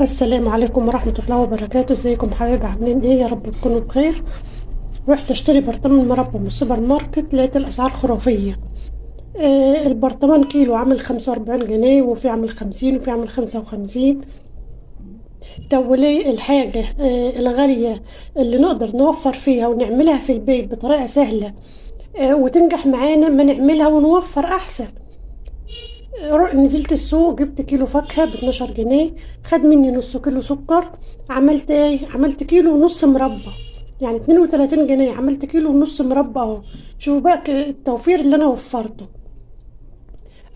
السلام عليكم ورحمة الله وبركاته. ازيكم حبايبي؟ عاملين ايه؟ يا رب تكونوا بخير. رحت اشتري برطمان مربى من السوبر ماركت، لقيت الاسعار خرافية. البرطمان كيلو عامل 45 جنيه، وفي عامل 50، وفي عامل 55. طب وليه الحاجة الغالية اللي نقدر نوفر فيها ونعملها في البيت بطريقة سهلة وتنجح معانا، ما نعملها ونوفر احسن. نزلت السوق، جبت كيلو فاكهة ب12 جنيه، خد مني نص كيلو سكر. عملت ايه؟ عملت كيلو ونص مربى، يعني 32 جنيه، عملت كيلو ونص مربى اهو. شوفوا بقى التوفير اللي انا وفرته.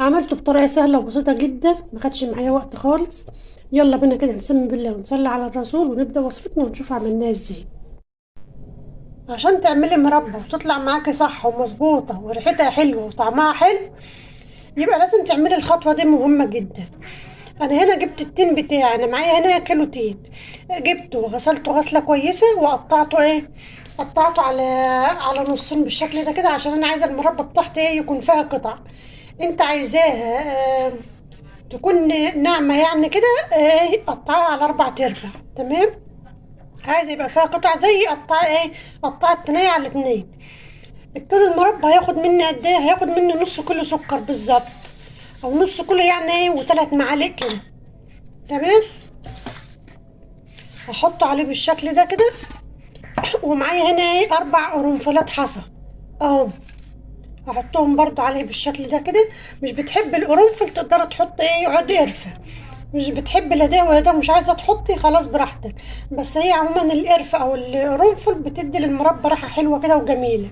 عملته بطريقة سهلة وبسيطة جدا، ما خدش معايا وقت خالص. يلا بينا كده نسمي بالله ونصلي على الرسول ونبدأ وصفتنا ونشوف عملناها ازاي. عشان تعملي مربى وتطلع معاكي صح ومظبوطة وريحتها حلوة وطعمها حلو، يبقى لازم تعملي الخطوة دي، مهمة جدا. انا هنا جبت التين بتاعي، انا معايا هنا كيلو تين. جبته وغسلته غسله كويسه وقطعته قطعته على نصين بالشكل ده كده، عشان انا عايزه المربى بتاعتي يكون فيها قطع. انت عايزاها تكون ناعمه يعني كده، قطعها على 4 ارباع. تمام. عايزه يبقى فيها قطع زي قطع التنية على 2. الكيلو المربى هياخد مني قد ايه؟ هياخد مني نص كيلو سكر بالظبط، او نص كيلو يعني و3 معالق كده. تمام. هحطه عليه بالشكل ده كده. ومعايا هنا 4 قرنفلات حصى اهو، هحطهم برضو عليه بالشكل ده كده. مش بتحب القرنفل تقدر تحط عود قرفة، مش بتحب لا ده ولا ده، مش عايزه تحطي خلاص براحتك. بس هي عموما القرفة او القرنفل بتدي للمربى ريحه حلوه كده وجميله.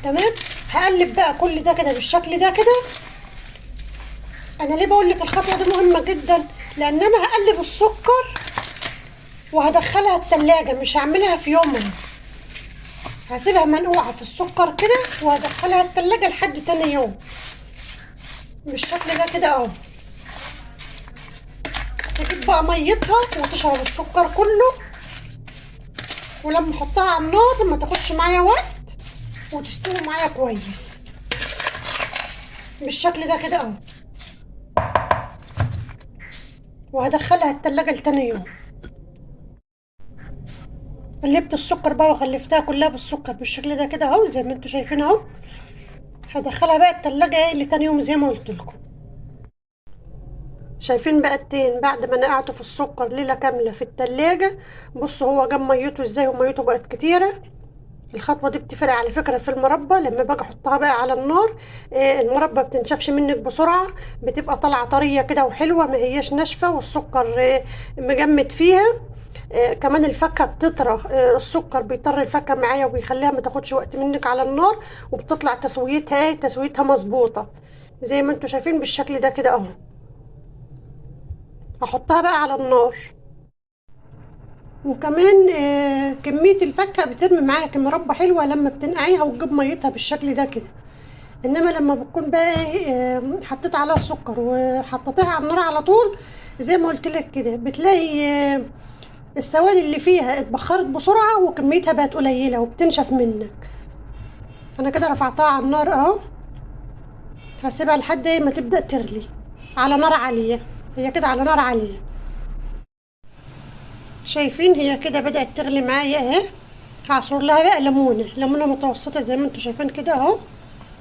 تمام. هقلب بقى كل ده كده بالشكل ده كده. انا ليه بقول لك الخطوه دي مهمه جدا؟ لان انا هقلب السكر وهدخلها التلاجة، مش هعملها في يومها، هسيبها منقوعة في السكر كده وهدخلها التلاجة لحد تاني يوم بالشكل ده كده اهو. تجيب بقى ميتها وتشرب السكر كله، ولما احطها على النار ما تاخدش معايا وقت وتستوي معايا كويس بالشكل ده كده اهو. وهدخلها التلاجة لتاني يوم. قلبت السكر بقى وغلفتها كلها بالسكر بالشكل ده كده اهو، زي ما انتوا شايفين اهو. هدخلها بقى التلاجة لتاني يوم زي ما قلت لكم. شايفين بقى التين بعد ما نقعته في السكر ليلة كاملة في التلاجة؟ بصوا هو جاب ميته ازاي، وميته بقت كتيرة. الخطوة دي بتفرق على فكرة في المربى. لما باجي احطها بقى على النار، المربى بتنشفش منك بسرعة، بتبقى طالعة طرية كده وحلوة، ما هياش ناشفة، والسكر مجمد فيها. كمان الفاكهة بتطرى، السكر بيطر الفاكهة معايا وبيخليها ما تاخدش وقت منك على النار، وبتطلع تسويتها مظبوطة زي ما انتوا شايفين بالشكل ده كده اهو. هحطها بقى على النار. وكمان كمية الفاكهة بترمي معاك مربى حلوة لما بتنقعيها وتجيب ميتها بالشكل ده كده. انما لما بتكون بقى حطيت عليها السكر وحطيتها على النار على طول، زي ما قلت لك كده، بتلاقي السوائل اللي فيها اتبخرت بسرعة وكميتها بقت قليلة وبتنشف منك. انا كده رفعتها على النار اهو. هسيبها لحد ما تبدأ تغلي على نار عالية. هي كده على نار عالية. شايفين هي كده بدأت تغلي معايا اهي. هعصر لها بقى ليمونة متوسطة زي ما انتوا شايفين كده اهو.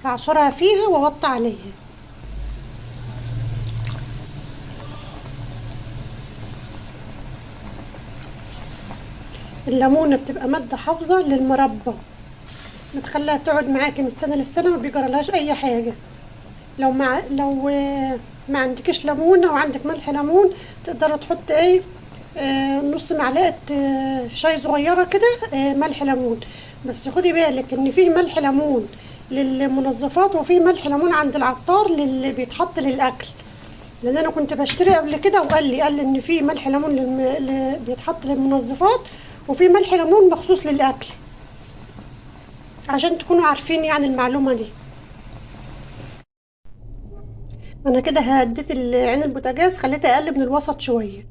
هعصرها فيها واغطي عليها. الليمونة بتبقى مادة حافظة للمربى، بتخليها تقعد معاكي من السنة للسنة، ما بيجرالهاش اي حاجة. لو ما عندكش ليمونة وعندك ملح ليمون، تقدر تحط نص معلقة شاي صغيرة كده ملح ليمون. بس خدي بالك ان فيه ملح ليمون للمنظفات، وفيه ملح ليمون عند العطار اللي بيتحط للاكل. لان انا كنت بشتري قبل كده وقال لي ان في ملح ليمون بيتحط للمنظفات، وفي ملح ليمون مخصوص للاكل، عشان تكونوا عارفين يعني المعلومة دي. انا كده هديت عين البوتاجاز، خليتها اقل من الوسط شويه.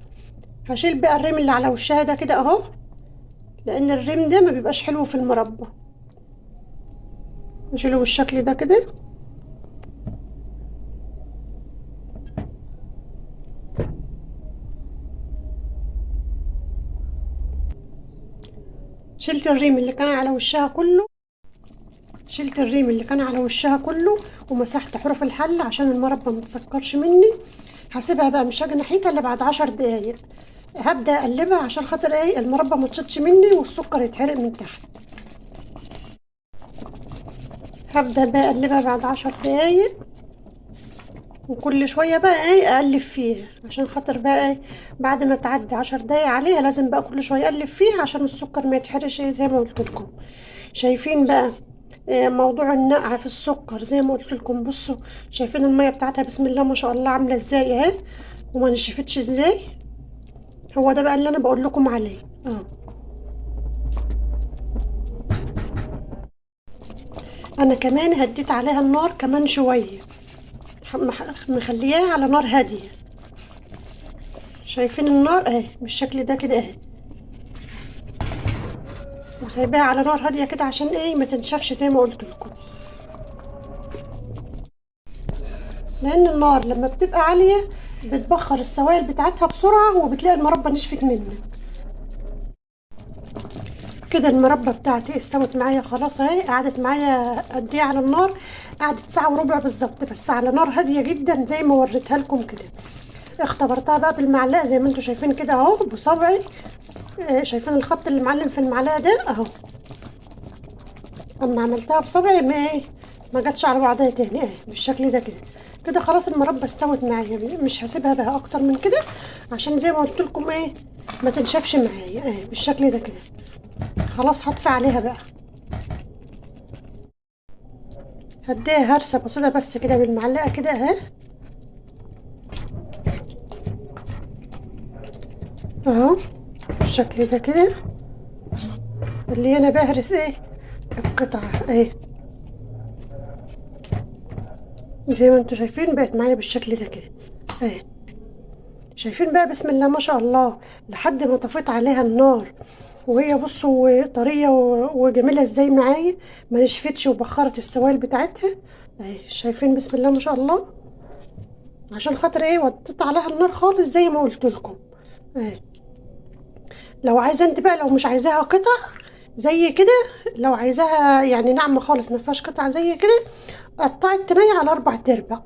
هشيل بقى الريم اللي على وشها ده كده اهو، لان الريم ده ما بيبقاش حلو في المربى. هشيله بالشكل ده كده. شلت الريم اللي كان على وشها كله، شلت الريم اللي كان على وشها كله ومسحت حروف الحل عشان المربى متسكرش مني. هسيبها بقى مش هاجي ناحيتها الا بعد 10 دقايق. هبدا اقلبها عشان خاطر ايه المربى ما تشطش مني والسكر يتحرق من تحت. هبدا بقى اقلبها بعد 10 دقايق، وكل شويه بقى ايه اقلب فيها عشان خاطر بقى ايه بعد ما تعدي 10 دقايق عليها لازم بقى كل شويه اقلب فيها عشان السكر ما يتحرقش زي ما قلت لكم. شايفين بقى موضوع النقع في السكر زي ما قلت لكم. بصوا شايفين الميه بتاعتها بسم الله ما شاء الله عامله ازاي اهي وما نشفتش ازاي. هو ده بقى اللي انا بقول لكم عليه. انا كمان هديت عليها النار كمان شويه، مخلياها على نار هاديه. شايفين النار اهي بالشكل ده كده اهي، وسايباها على نار هاديه كده عشان ايه ما تنشفش زي ما قلت لكم. لان النار لما بتبقى عاليه بتبخر السوائل بتاعتها بسرعه وبتلاقي المربى نشفت منك. كده المربى بتاعتي استوت معايا خلاص اهي. قعدت معايا قد ايه على النار؟ قعدت ساعه وربع بالظبط، بس على نار هاديه جدا زي ما وريتها لكم كده. اختبرتها بقى بالمعلقه زي ما انتم شايفين كده اهو بصبعي. شايفين الخط اللي معلم في المعلقه ده اهو. اما عملتها بصبعي ما جاتش على بعضها تاني اهي بالشكل ده كده. كده خلاص المربى استوت معايا، مش هسيبها بقى اكتر من كده عشان زي ما قلت لكم ايه ما تنشفش معايا اهي بالشكل ده كده. خلاص هطفي عليها بقى. هديها هرسه بسيطه بس كده بالمعلقه كده اهي اهو بالشكل ده كده. اللي انا بهرس ايه القطعه اهي زي ما انتوا شايفين بقت معايا بالشكل ده كده اهي. شايفين بقى بسم الله ما شاء الله لحد ما طفيت عليها النار وهي بصوا طريه وجميله ازاي معايا، ما نشفتش وبخرت السوائل بتاعتها اهي. شايفين بسم الله ما شاء الله عشان خاطر ايه وطيت عليها النار خالص زي ما قلت لكم اهي. لو عايزه انت بقى، لو مش عايزاها قطع زي كده، لو عايزاها يعني ناعمه خالص ما فيهاش قطع زي كده، قطعي التنية على 4 تربع